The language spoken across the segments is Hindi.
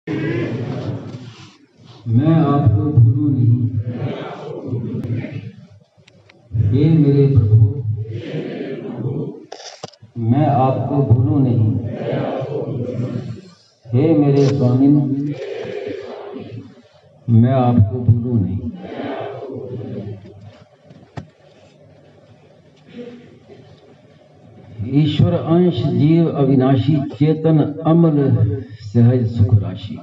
मैं आपको भूलूं नहीं, हे मेरे प्रभु, मैं आपको भूलूं नहीं, हे मेरे स्वामी, मैं आपको भूलूं नहीं। ईश्वर अंश जीव अविनाशी, चेतन अमल सहज सुख राशि।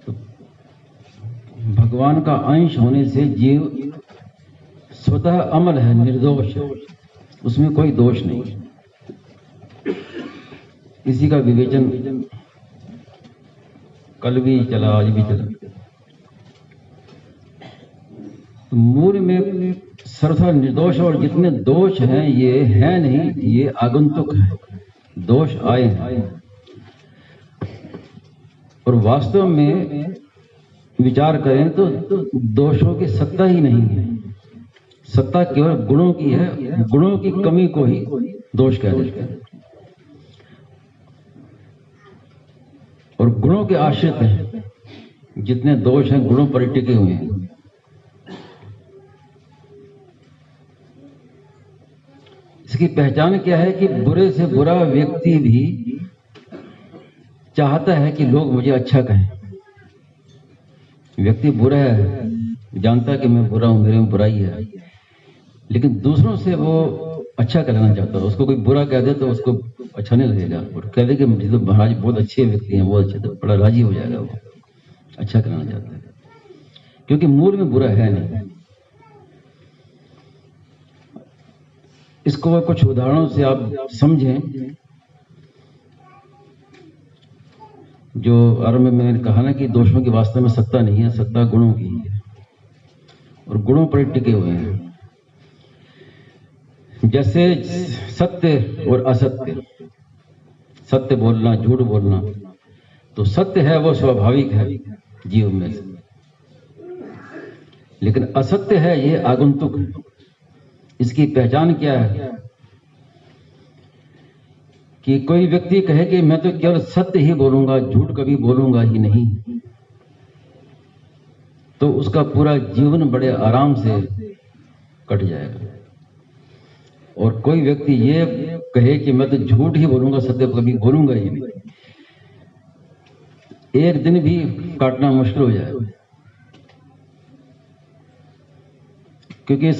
तो भगवान का अंश होने से जीव स्वतः अमल है, निर्दोष है, उसमें कोई दोष नहीं। इसी का विवेचन कल भी चला, आज भी चला। तो मूल में सर्वथा निर्दोष, और जितने दोष हैं ये है नहीं, ये आगंतुक है, दोष आए हैं। और वास्तव में विचार करें तो दोषों की सत्ता ही नहीं है, सत्ता केवल गुणों की है। गुणों की कमी को ही दोष कह देते हैं, और गुणों के आश्रित हैं। जितने दोष हैं गुणों पर टिके हुए हैं। इसकी पहचान क्या है कि बुरे से बुरा व्यक्ति भी चाहता है कि लोग मुझे अच्छा कहें। व्यक्ति बुरा है, जानता है कि मैं बुरा हूं, मेरे में बुराई है, लेकिन दूसरों से वो अच्छा कहना चाहता है। उसको कोई बुरा कह दे तो उसको अच्छा नहीं लगेगा, और कह दे कि मुझे तो महाराज बहुत अच्छे व्यक्ति हैं, बहुत अच्छे, तो बड़ा राजी हो जाएगा, वो अच्छा कहना चाहता है, क्योंकि मूल में बुरा है नहीं। इसको कुछ उदाहरणों से आप समझें। जो आरंभ में मैंने कहा ना कि दोषों की वास्तव में सत्ता नहीं है, सत्ता गुणों की है, और गुणों पर टिके हुए हैं। जैसे सत्य और असत्य, सत्य बोलना, झूठ बोलना, तो सत्य है वो स्वाभाविक है जीव में से, लेकिन असत्य है ये आगंतुक है। इसकी पहचान क्या है कि कोई व्यक्ति कहे कि मैं तो केवल सत्य ही बोलूंगा, झूठ कभी बोलूंगा ही नहीं, तो उसका पूरा जीवन बड़े आराम से कट जाएगा। और कोई व्यक्ति ये कहे कि मैं तो झूठ ही बोलूंगा, सत्य कभी बोलूंगा ही नहीं, एक दिन भी काटना मुश्किल हो जाएगा। क्योंकि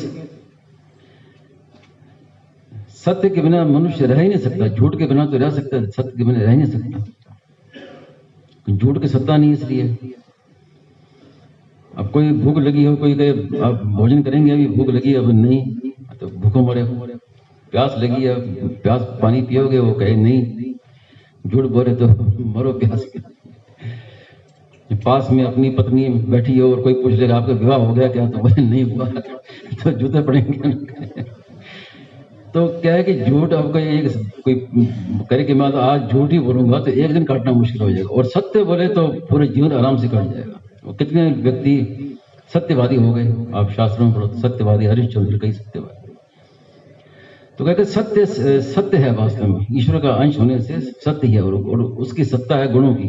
सत्य के बिना मनुष्य रह ही नहीं सकता, झूठ के बिना तो रह सकता है, सत्य के बिना रह ही नहीं सकता। झूठ की सत्ता नहीं, इसलिए अब कोई भूख लगी हो, कोई कहे आप भोजन करेंगे, अभी भूख लगी, अब नहीं, तो भूखों मरे। प्यास लगी है, प्यास पानी पियोगे, वो कहे नहीं, झूठ बोले तो मरो प्यास के। पास में अपनी पत्नी बैठी हो और कोई पूछ लेगा आपका विवाह हो गया क्या, तो बोले नहीं हुआ, तो जूते पड़ेंगे। तो क्या है कि झूठ आपका एक कोई करे कि मैं तो आज झूठ ही बोलूंगा, तो एक दिन काटना मुश्किल हो जाएगा, और सत्य बोले तो पूरे जीवन आराम से कट जाएगा। और कितने व्यक्ति सत्यवादी हो गए, आप शास्त्रों में पढ़ो, सत्यवादी हरिश्चंद्र, कई सत्यवादी। तो कहते सत्य सत्य है, वास्तव में ईश्वर का अंश होने से सत्य है, और उसकी सत्ता है गुणों की,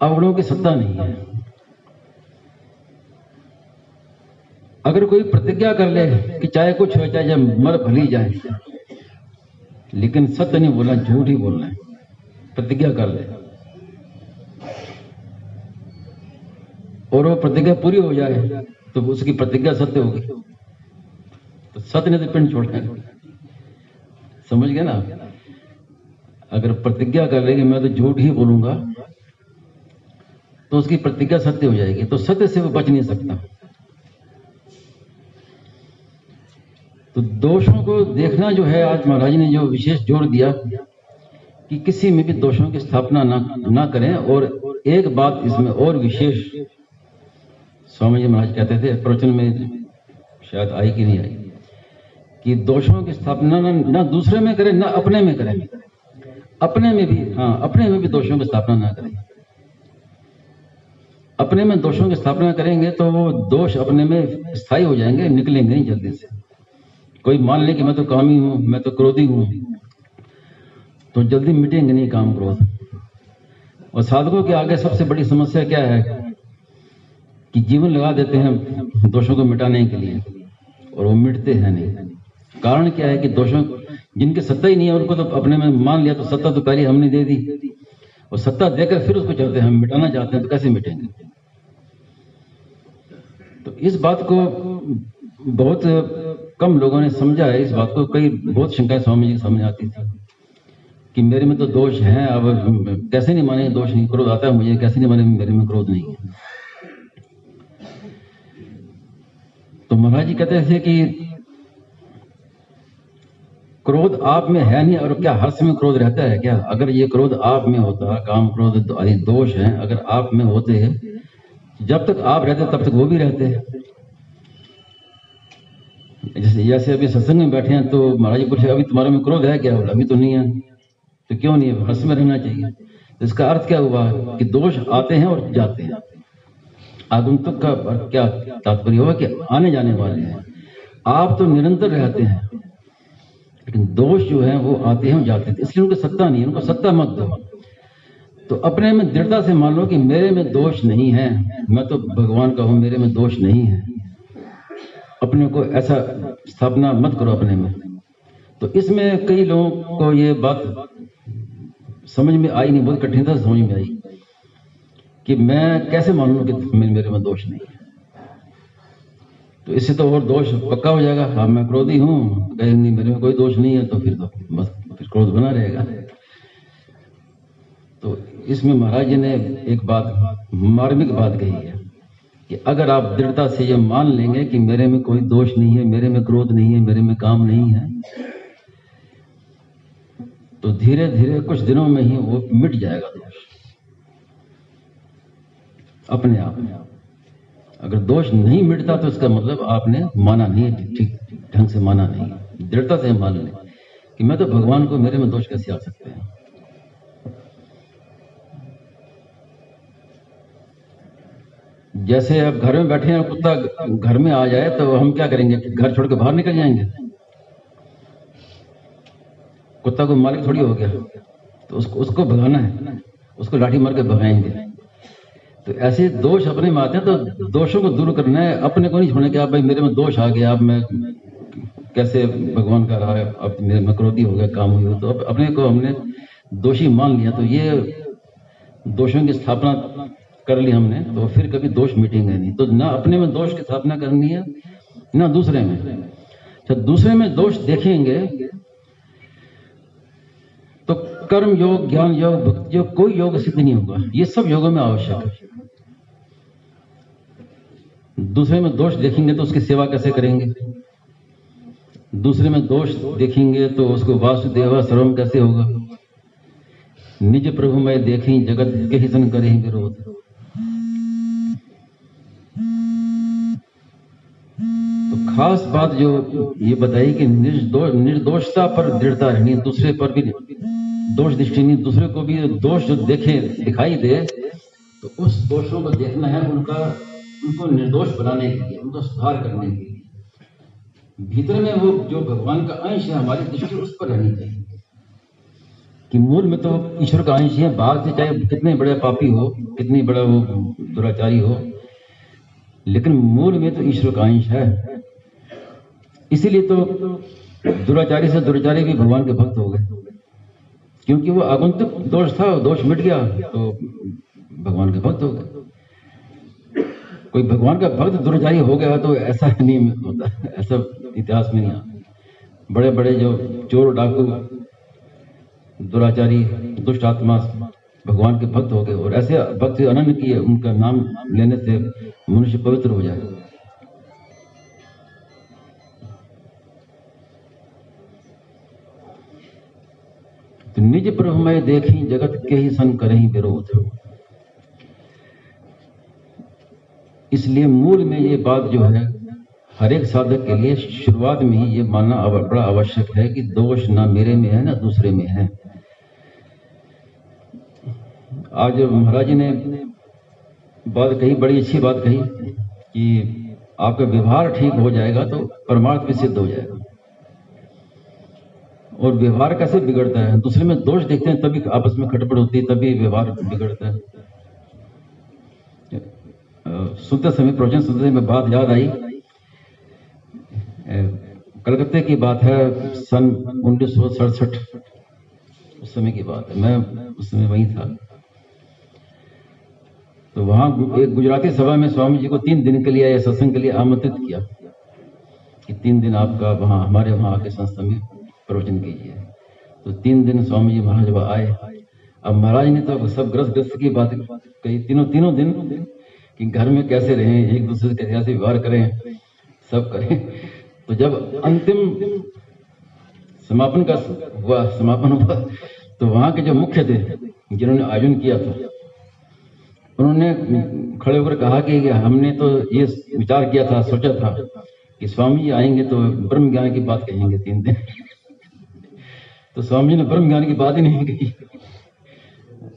अवगुणों की सत्ता नहीं है। अगर कोई प्रतिज्ञा कर ले कि चाहे कुछ हो, चाहे मर भली जाए, लेकिन सत्य नहीं बोलना, झूठ ही बोलना है, प्रतिज्ञा कर ले और वो प्रतिज्ञा पूरी हो जाए, तो उसकी प्रतिज्ञा सत्य होगी, तो सत्य ने तो पिंड छोड़ना है। समझ गए ना? अगर प्रतिज्ञा कर ले कि मैं तो झूठ ही बोलूंगा, तो उसकी प्रतिज्ञा सत्य हो जाएगी, तो सत्य से वो बच नहीं सकता। तो दोषों को देखना जो है, आज महाराज ने जो विशेष जोर दिया कि किसी में भी दोषों की स्थापना ना करें। और एक बात इसमें और विशेष स्वामी जी महाराज कहते थे, प्रवचन में शायद आई कि नहीं आई, कि दोषों की स्थापना ना दूसरे में करें, ना अपने में करें। अपने में भी, हाँ, अपने में भी दोषों की स्थापना ना करें। अपने में दोषों की स्थापना करेंगे तो वो दोष अपने में स्थायी हो जाएंगे, निकलेंगे नहीं जल्दी से। कोई मान ले कि मैं तो कामी हूं, मैं तो क्रोधी हूं, तो जल्दी मिटेंगे नहीं काम क्रोध। और साधकों के आगे सबसे बड़ी समस्या क्या है कि जीवन लगा देते हैं दोषों को मिटाने के लिए और वो मिटते हैं नहीं। कारण क्या है कि दोषों जिनके सत्ता ही नहीं है उनको तो अपने में मान लिया, तो सत्ता तो पहले हमने दे दी और सत्ता देकर फिर उसको चाहते हैं हम मिटाना चाहते हैं, तो कैसे मिटेंगे। तो इस बात को बहुत कम लोगों ने समझा है। इस बात को कई बहुत शंकाएं स्वामी जी के सामने आती थी कि मेरे में तो दोष है, अब कैसे नहीं माने दोष नहीं, क्रोध आता है मुझे, कैसे नहीं माने मेरे में क्रोध नहीं है। तो महाराज जी कहते थे कि क्रोध आप में है नहीं, और क्या हर समय क्रोध रहता है क्या? अगर ये क्रोध आप में होता, काम क्रोध आदि दोष हैं अगर आप में होते, जब तक आप रहते तब तक वो भी रहते। जैसे अभी सत्संग में बैठे हैं तो महाराज जी पूछे अभी तुम्हारे में क्रोध है क्या? बोला अभी तो नहीं है। तो क्यों नहीं है? हर समय रहना चाहिए। तो इसका अर्थ क्या हुआ कि दोष आते हैं और जाते हैं। आगंतुक का क्या तात्पर्य हुआ कि आने जाने वाले हैं। आप तो निरंतर रहते हैं, लेकिन दोष जो है वो आते हैं और जाते हैं, इसलिए उनको सत्ता नहीं है। उनको सत्ता मत दो। तो अपने में दृढ़ता से मान लो कि मेरे में दोष नहीं है, मैं तो भगवान का हूं, मेरे में दोष नहीं है। अपने को ऐसा स्थापना मत करो अपने में। तो इसमें कई लोगों को ये बात समझ में आई नहीं, बहुत कठिनता से समझ में आई कि मैं कैसे मान लूं कि मेरे में दोष नहीं है। तो इससे तो और दोष पक्का हो जाएगा। हाँ मैं क्रोधी हूं, कहेंगे मेरे में कोई दोष नहीं है, तो फिर बस फिर क्रोध बना रहेगा। तो इसमें महाराज जी ने एक बात मार्मिक बात कही है कि अगर आप दृढ़ता से ये मान लेंगे कि मेरे में कोई दोष नहीं है, मेरे में क्रोध नहीं है, मेरे में काम नहीं है, तो धीरे धीरे कुछ दिनों में ही वो मिट जाएगा दोष अपने आप। अगर दोष नहीं मिटता तो इसका मतलब आपने माना नहीं है, ठीक ढंग से माना नहीं। दृढ़ता से मान लें कि मैं तो भगवान को, मेरे में दोष कैसे आ सकते हैं। जैसे अब घर में बैठे हैं, कुत्ता घर में आ जाए तो हम क्या करेंगे? घर छोड़ के बाहर निकल जाएंगे? कुत्ता को मालिक थोड़ी हो गया, तो उसको भगाना है, उसको लाठी मार के भगाएंगे। तो ऐसे दोष अपने में आते हैं, तो दोषों को दूर करना है, अपने को नहीं छोड़ना कि आप भाई मेरे में दोष आ गया, अब मैं कैसे भगवान का रहा है, अब मेरे में क्रोधी हो गया, काम हुई हो, तो अब अपने को हमने दोषी मान लिया। तो ये दोषों की स्थापना कर ली हमने, तो फिर कभी दोष मिटेंगे नहीं। तो ना अपने में दोष की स्थापना करनी है ना दूसरे में। जब दूसरे में दोष देखेंगे तो कर्म योग, ज्ञान योग, भक्ति योग, कोई योग सिद्ध नहीं होगा। ये सब योगों में आवश्यक है। दूसरे में दोष देखेंगे तो उसकी सेवा कैसे करेंगे? दूसरे में दोष देखेंगे तो उसको वासुदेव सर्वम कैसे होगा? निज प्रभु में देखें जगत के ही सन करे विरोध। तो खास बात जो ये बताई कि निर्दोषता पर दृढ़ता रहनी, दूसरे पर भी दोष दृष्टि नहीं, दूसरे को भी दोष जो देखे दिखाई दे तो उस दोषों को देखना है, उनको निर्दोष बनाने के लिए, उनको सुधार करने के लिए। भीतर में वो जो भगवान का अंश है, हमारी दृष्टि उस पर रहनी चाहिए कि मूल में तो ईश्वर का अंश है। बाहर से चाहे कितने बड़े पापी हो, कितनी बड़ा वो दुराचारी हो, लेकिन मूल में तो ईश्वर का अंश है। इसीलिए तो दुराचारी से दुराचारी भी भगवान के भक्त हो गए, क्योंकि वो आगंतुक दोष था, दोष मिट गया तो भगवान के भक्त हो गए। कोई भगवान का भक्त दुराचारी हो गया तो ऐसा नहीं होता, ऐसा इतिहास में नहीं आता। बड़े बड़े जो चोर, डाकू, दुराचारी, दुष्ट आत्मा भगवान के भक्त हो गए, और ऐसे भक्त अनन्य किए, उनका नाम लेने से मनुष्य पवित्र हो जाए। तो निज प्रभु में देखी जगत के ही सन करही विरोध। इसलिए मूल में ये बात जो है हर एक साधक के लिए शुरुआत में ही ये मानना बड़ा आवश्यक है कि दोष ना मेरे में है ना दूसरे में है। आज महाराज जी ने बात कही, बड़ी अच्छी बात कही कि आपका व्यवहार ठीक हो जाएगा तो परमार्थ भी सिद्ध हो जाएगा। और व्यवहार कैसे बिगड़ता है, दूसरे में दोष देखते हैं तभी आपस में खटपट होती है, तभी व्यवहार बिगड़ता है। सुनते समय, प्रवचन सुनते समय बात याद आई, कलकत्ते की बात है, सन 1967 उस समय की बात है, मैं उस समय वहीं था। तो वहां एक गुजराती सभा में स्वामी जी को 3 दिन के लिए या सत्संग के लिए आमंत्रित किया कि 3 दिन आपका वहां हमारे वहां आके संस्था में प्रवचन कीजिए। तो 3 दिन स्वामी जी महाराज वहां आए। अब महाराज ने तो सब ग्रस्त की बात कही, तीनों दिन कि घर में कैसे रहें, एक दूसरे से कैसे व्यवहार करें, सब करें। तो जब अंतिम समापन हुआ तो वहां के जो मुख्य थे जिन्होंने आयोजन किया था, उन्होंने खड़े होकर कहा कि हमने तो ये विचार किया था, सोचा था कि स्वामी जी आएंगे तो ब्रह्म ज्ञान की बात कहेंगे 3 दिन। तो स्वामी जी ने ब्रह्म ज्ञान की बात ही नहीं कही,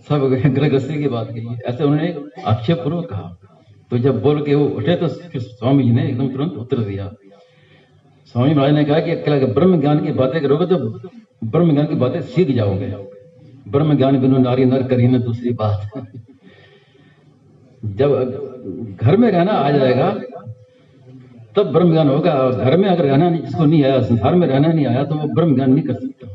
सब गृहस्थी की बात कही, ऐसे उन्होंने आक्षेप पूर्वक कहा। तो जब बोल के वो उठे तो फिर स्वामी जी ने एकदम तुरंत उत्तर दिया। स्वामी महाराज ने कहा कि अकेला ब्रह्म ज्ञान की बातें करोगे तो ब्रह्म ज्ञान की बातें सीख जाओगे, ब्रह्म ज्ञान बिनु नारी नर करी न दूसरी बात। जब घर में रहना आ जाएगा तब ब्रह्म ज्ञान होगा। घर में अगर रहना नहीं, जिसको नहीं आया, संसार में रहना नहीं आया, तो वो ब्रह्म ज्ञान नहीं कर सकता।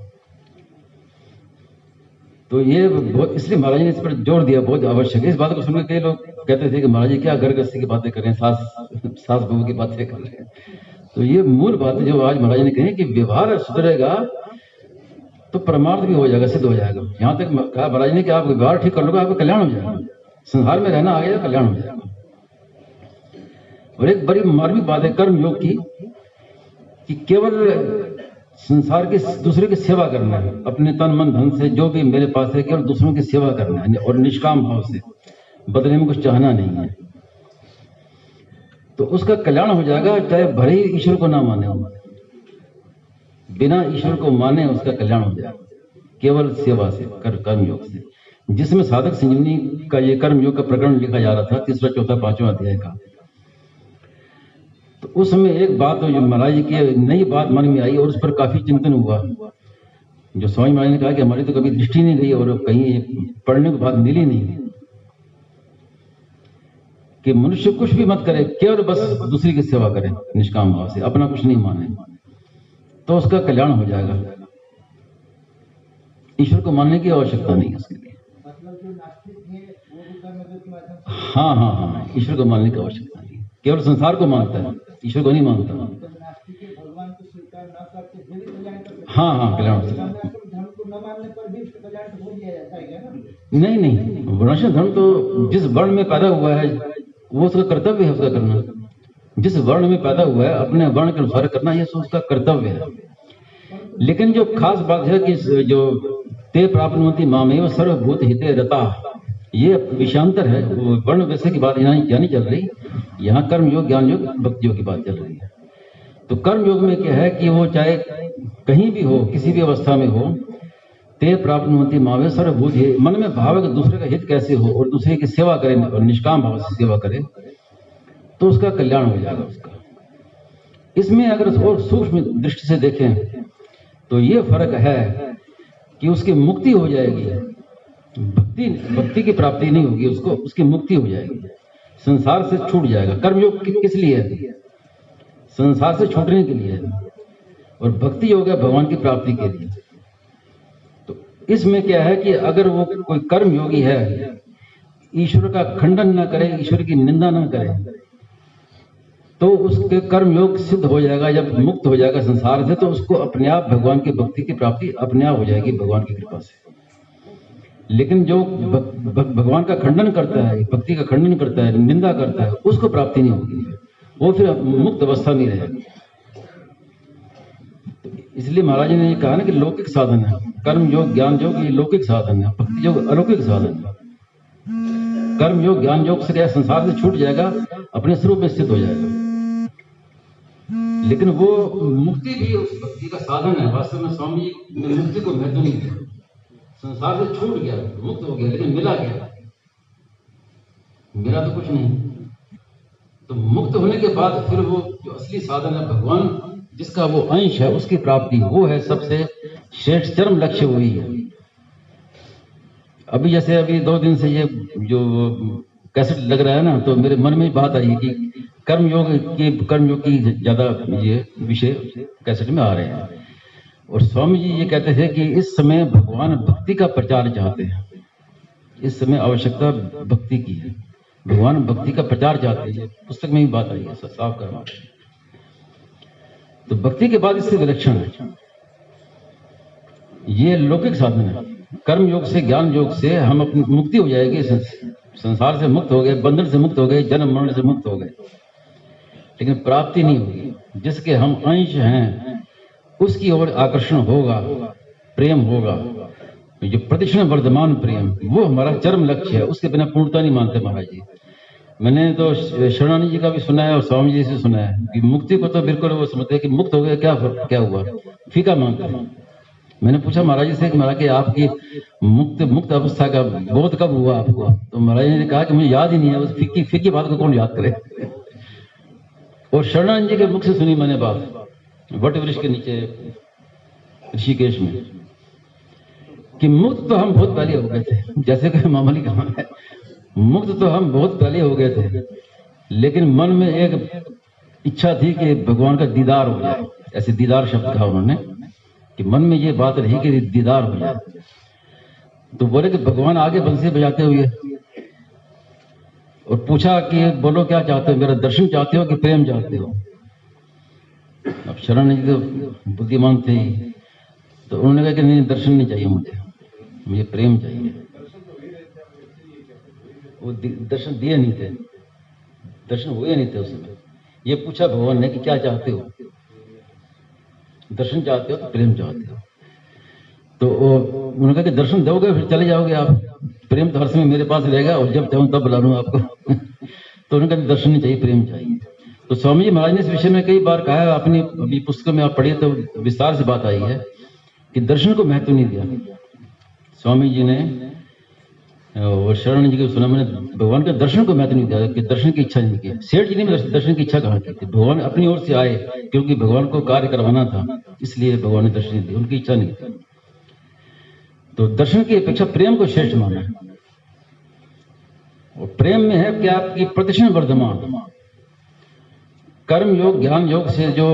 तो ये बहुत, इसलिए महाराज ने इस पर जोर दिया, बहुत आवश्यक है। इस बात को सुनकर कई लोग कहते थे कि महाराज जी क्या घर गृहस्थी की बातें कर रहे हैं, सास बहू की बातें कर रहे हैं। तो ये मूल बात जो आज महाराज ने कही कि व्यवहार सुधरेगा तो परमार्थ भी हो जाएगा, सिद्ध हो जाएगा। यहां तक कहा महाराज ने कि आप व्यवहार ठीक कर लोगे, आपका कल्याण हो जाएगा, संसार में रहना आ गया, कल्याण हो जाएगा। और एक बड़ी मार्मिक बात है कर्म योग की, कि केवल संसार के दूसरे की सेवा करना है, अपने तन मन धन से जो भी मेरे पास है, केवल दूसरों की सेवा करना है और निष्काम भाव से, बदले में कुछ चाहना नहीं है, तो उसका कल्याण हो जाएगा। चाहे भले ही ईश्वर को ना माने, बिना ईश्वर को माने उसका कल्याण हो जाएगा, केवल सेवा से, कर्म योग से, जिसमें साधक संजीवनी का ये कर्म योग का प्रकरण लिखा जा रहा था, 3रा 4था 5वां अध्याय का। तो उस समय एक बात जो महाराज जी की नई बात मन में आई और उस पर काफी चिंतन हुआ। जो स्वामी महाराज ने कहा कि हमारी तो कभी दृष्टि नहीं रही और कहीं पढ़ने की बात मिली नहीं, कि मनुष्य कुछ भी मत करे, केवल बस दूसरी की सेवा करे निष्काम भाव से, अपना कुछ नहीं माने, तो उसका कल्याण हो जाएगा। ईश्वर को मानने की आवश्यकता नहीं है उसके लिए। हाँ, ईश्वर को मानने की आवश्यकता नहीं, केवल संसार को मानता है, ईश्वर को नहीं मानता। हाँ, कल्याण हो सकता है। नहीं, वर्णाश्रम धर्म तो जिस वर्ण में पैदा हुआ है वो उसका कर्तव्य है, उसका करना। जिस वर्ण में पैदा हुआ है अपने वर्ण के अनुसार करना, यह उसका कर्तव्य है। लेकिन जो खास बात है कि जो ते प्राप्नुवन्ति मामेव सर्वभूत हिते रता, ये विषयांतर है। वर्ण वैसे की बात यहाँ नहीं चल रही, यहाँ कर्म योग, ज्ञान योग, भक्ति योग की बात चल रही है। तो कर्म योग में क्या है कि वो चाहे कहीं भी हो, किसी भी अवस्था में हो, ते प्राप्नुवन्ति मामेव सर्वभूत, मन में भाव है कि दूसरे का हित कैसे हो और दूसरे की सेवा करे और निष्काम भाव से सेवा करे, तो उसका कल्याण हो जाएगा उसका। इसमें अगर और सूक्ष्म दृष्टि से देखें तो ये फर्क है कि उसकी मुक्ति हो जाएगी, भक्ति की प्राप्ति नहीं होगी, उसको उसकी मुक्ति हो जाएगी, संसार से छूट जाएगा। कर्मयोग किस लिए है? संसार से छूटने के लिए है, और भक्ति योग है भगवान की प्राप्ति के लिए। तो इसमें क्या है कि अगर वो कोई कर्म योगी है, ईश्वर का खंडन न करे, ईश्वर की निंदा न करे, तो उसके कर्म योग सिद्ध हो जाएगा। जब मुक्त हो जाएगा संसार से, तो उसको अपने आप भगवान की भक्ति की प्राप्ति अपने आप हो जाएगी भगवान की कृपा से। लेकिन जो भगवान का खंडन करता है, भक्ति का खंडन करता है, निंदा करता है, उसको प्राप्ति नहीं होगी, वो फिर मुक्त अवस्था में रहेगा। इसलिए महाराज ने ये कहा ना कि लौकिक साधन है कर्म योग, ज्ञान योग, ये लौकिक साधन है, भक्ति योग अलौकिक साधन है। कर्म योग, ज्ञान योग से संसार से छूट जाएगा, अपने स्वरूप में स्थित हो जाएगा। लेकिन वो मुक्ति भी उस भक्ति का साधन है। वास्तव में स्वामी जी ने मुक्ति को महत्व नहीं दिया, संसार से छूट गया, मुक्त हो गया, लेकिन मिला क्या? मिला तो कुछ नहीं। तो मुक्त होने के बाद फिर वो जो असली साधन है भगवान जिसका वो अंश है, उसकी प्राप्ति, वो है सबसे श्रेष्ठ चरम लक्ष्य वही है। अभी जैसे अभी 2 दिन से ये जो कैसेट लग रहा है ना, तो मेरे मन में बात आई कि कर्मयोग की ज्यादा ये विषय कैसेट में आ रहे हैं। और स्वामी जी ये कहते थे कि इस समय भगवान भक्ति का प्रचार चाहते हैं, इस समय आवश्यकता भक्ति की है, भगवान भक्ति का प्रचार चाहते हैं। पुस्तक में भी बात आई है, साफ करना। तो भक्ति के बाद इससे विलक्षण है, ये लौकिक साधन है। कर्म योग से, ज्ञान योग से हम अपनी मुक्ति हो जाएगी, संसार से मुक्त हो गए, बंधन से मुक्त हो गए, जन्म मरण से मुक्त हो गए, लेकिन प्राप्ति नहीं होगी। जिसके हम अंश हैं उसकी ओर आकर्षण होगा, प्रेम होगा, जो प्रतिक्षण वर्धमान प्रेम, वो हमारा चरम लक्ष्य है। उसके बिना पूर्णता नहीं मानते महाराज जी। मैंने तो शरणानंद जी का भी सुना है और स्वामी जी से सुना है कि मुक्ति को तो बिल्कुल वो समझते हैं कि मुक्त हो गया, क्या हुआ, फीका मांगते हैं। मैंने पूछा महाराज जी से कि महाराज कि आपकी मुक्त अवस्था का बोध कब हुआ आपको? तो महाराज जी ने कहा कि मुझे याद ही नहीं है। उस फीकी बात को कौन याद करे। और शरणानंद जी के मुख से सुनी मैंने बात, वट वृक्ष के नीचे ऋषिकेश में, कि मुक्त तो हम बहुत पहले हो गए थे। जैसे कि मामूली कहा है, मुक्त तो हम बहुत पहले हो गए थे, लेकिन मन में एक इच्छा थी कि भगवान का दीदार हो जाए। ऐसे दीदार शब्द कहा उन्होंने, कि मन में ये बात रही कि दीदार हो जाए। तो बोले कि भगवान आगे बंसी बजाते हुए और पूछा कि बोलो क्या चाहते हो, मेरा दर्शन चाहते हो कि प्रेम चाहते हो? अब शरणानंद जी तो बुद्धिमान थे, तो उन्होंने कहा कि नहीं, दर्शन नहीं चाहिए मुझे प्रेम चाहिए। वो दर्शन दिए नहीं थे, दर्शन हुए नहीं थे उस समय। ये पूछा भगवान ने कि क्या चाहते हो, दर्शन चाहते हो तो प्रेम चाहते हो? तो उन्होंने कहा कि दर्शन दोगे फिर चले जाओगे आप, प्रेम तो हर समय मेरे पास रहेगा और जब चाहूं तब बुला लूं आपको। तो उन्होंने कहा दर्शन नहीं चाहिए, प्रेम चाहिए। तो स्वामी जी महाराज ने इस विषय में कई बार कहा है, अपनी अभी पुस्तक में आप पढ़िए तो विस्तार से बात आई है कि दर्शन को महत्व नहीं दिया स्वामी जी ने। और शरण जी को सुना मैंने, भगवान के दर्शन को महत्व नहीं दिया, कि दर्शन की इच्छा नहीं की। सेठ जी ने दर्शन की इच्छा कहाँ की थी? भगवान अपनी ओर से आए, क्योंकि भगवान को कार्य करवाना था, इसलिए भगवान ने दर्शन दिया, उनकी इच्छा नहीं थी। तो दर्शन की अपेक्षा प्रेम को श्रेष्ठ माना है। और प्रेम में है कि आपकी प्रतिक्षण वर्धमान कर्म योग, ज्ञान योग से जो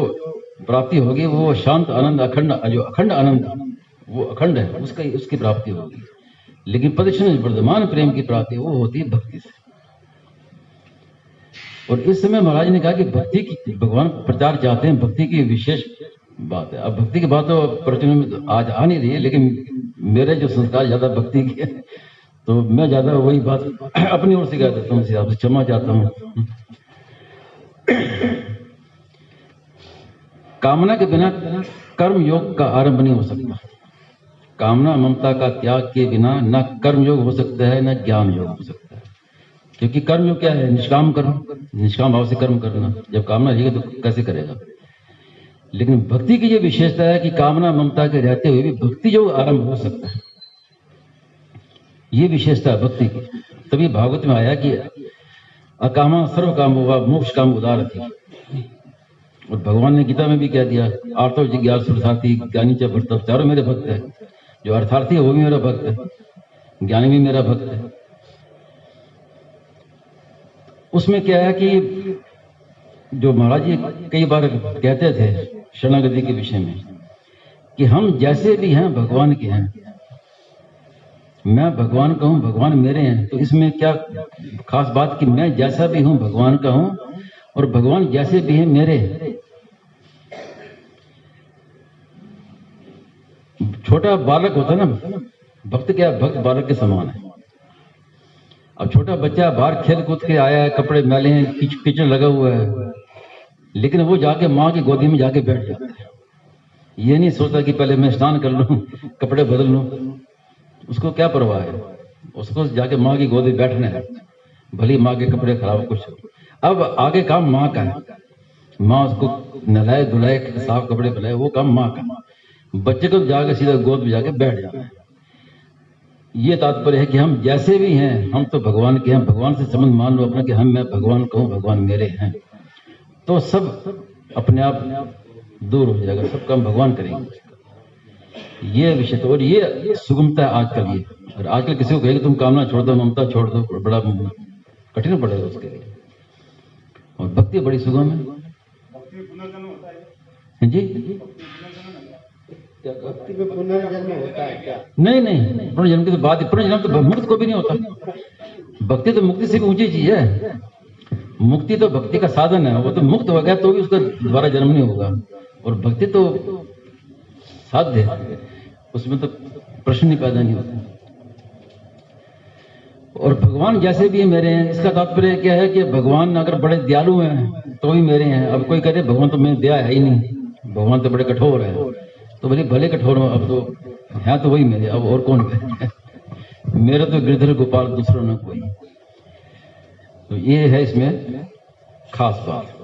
प्राप्ति होगी वो शांत आनंद, जो अखंड आनंद, वो अखंड है, उसकी प्राप्ति होगी। लेकिन प्रतिक्षण वर्धमान प्रेम की प्राप्ति वो होती है भक्ति से। और इस समय महाराज ने कहा कि भक्ति की, भगवान प्रचार चाहते हैं, भक्ति की विशेष बात है। अब भक्ति की बात तो प्रचलन में तो आज आ नहीं रही है, लेकिन मेरे जो संस्कार ज्यादा भक्ति की है, तो मैं ज्यादा वही बात अपनी ओर से कह देता हूँ, आपसे क्षमा चाहता हूँ। कामना के बिना कर्म योग का आरंभ नहीं हो सकता। कामना ममता का त्याग के बिना न कर्म योग हो सकता है, न ज्ञान योग हो सकता है। क्योंकि कर्म योग क्या है? निष्काम कर्म, निष्काम भाव से कर्म करना। जब कामना रहेगी तो कैसे करेगा? लेकिन भक्ति की ये विशेषता है कि कामना ममता के रहते हुए भी भक्ति योग आरंभ हो सकता है। ये विशेषता है भक्ति की। तभी भागवत में आया कि अकामा सर्व काम होगा, मोक्ष काम उदार थी। और भगवान ने गीता में भी कह दिया, आर्तो जिज्ञासु अर्थार्थी ज्ञानी च भक्त, चारों मेरे भक्त है। जो अर्थार्थी है वो भी मेरा भक्त है, ज्ञानी भी मेरा भक्त है। उसमें क्या है कि जो महाराज जी कई बार कहते थे शरणागति के विषय में, कि हम जैसे भी हैं भगवान के हैं। मैं भगवान का हूं, भगवान मेरे हैं। तो इसमें क्या खास बात कि मैं जैसा भी हूं भगवान का हूं, और भगवान जैसे भी हैं मेरे हैं। छोटा बालक होता ना भक्त, क्या भक्त बालक के समान है। अब छोटा बच्चा बाहर खेल कूद के आया है, कपड़े मैले हैं, कीचड़ लगा हुआ है, लेकिन वो जाके माँ की गोदी में जाके बैठ जाता है। ये नहीं सोचता कि पहले मैं स्नान कर लूं, कपड़े बदल लूं। उसको क्या परवाह है? उसको जाके माँ की गोदी बैठना है, भली माँ के कपड़े खराब कुछ। अब आगे काम माँ का है, माँ उसको नहलाए धुलाए, साफ कपड़े बनाए, वो काम माँ का। बच्चे को जाके सीधा गोद में जाके बैठ जाना है। ये तात्पर्य है कि हम जैसे भी हैं, हम तो भगवान के हैं। भगवान से संबंध मान लो अपना कि हम, मैं भगवान का हूं, भगवान मेरे हैं, तो सब अपने आप दूर हो जाएगा, सब काम भगवान करेंगे। ये विषय तो, और ये सुगमता है आजकल। ये और आजकल किसी को कहे कि तुम कामना छोड़ दो, ममता छोड़ दो, बड़ा कठिन पड़ेगा उसके लिए। और भक्ति बड़ी सुगम है जी। भक्ति में पुनर्जन्म होता है क्या? नहीं नहीं, पुनर्जन्म की तो बात है, पुनर्जन्म तो मुक्त को भी नहीं होता। भक्ति तो मुक्ति से भी ऊंची चीज है। मुक्ति तो भक्ति का साधन है, वो तो मुक्त हो गया तो भी उसका दोबारा जन्म नहीं होगा। और भक्ति तो साध्य है, उसमें तो प्रश्न ही पैदा नहीं होता। और भगवान जैसे भी मेरे हैं, इसका तात्पर्य क्या है कि भगवान अगर बड़े दयालु हैं तो भी मेरे हैं। अब कोई कहते भगवान तो मेरे दया है ही नहीं, भगवान तो बड़े कठोर है, तो भले भले कठोर हो, अब तो है तो वही मेरे, अब और कौन है? मेरा तो गिरधर गोपाल, दूसरा ना कोई। तो ये है इसमें खास बात।